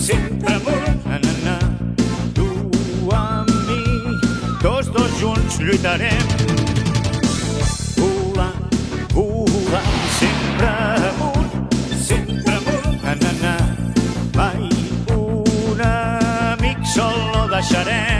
Sempre amunt, na, na, na. Tu amb mi, tots dos junts lluitarem. Volant, volant, sempre amunt, na, na, na. Mai un amic sol no deixarem.